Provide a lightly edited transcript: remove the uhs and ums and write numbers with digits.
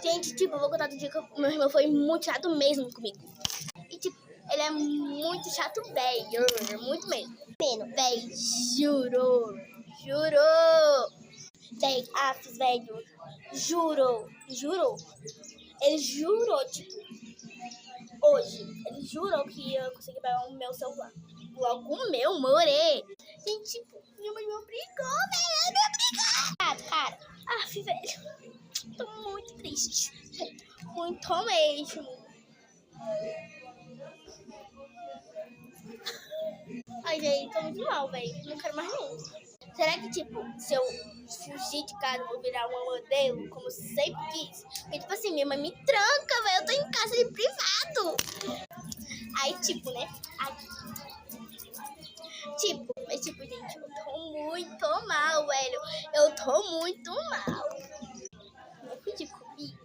Gente, tipo, eu vou contar do dia que meu irmão foi muito chato mesmo comigo. E, tipo, ele é muito chato, velho. Muito mesmo. Véi, juro. Véi, velho. Jurou. Ele jurou, tipo, hoje. Ele jurou que eu consegui pegar o meu celular. Logo o meu, morei. Gente, tipo, minha mãe me obrigou, velho. Me obrigou. Cara. Velho. Tô muito triste. Muito mesmo. Ai, gente, tô muito mal, velho. Não quero mais não. Será que, tipo, se eu fugir de casa, eu vou virar uma modelo, como eu sempre quis? Porque, tipo assim, minha mãe me tranca, velho. Eu tô em casa de privado. Aí, tipo, né? Tipo, gente, eu tô muito mal, velho. Eu tô muito mal. Não fugir comigo.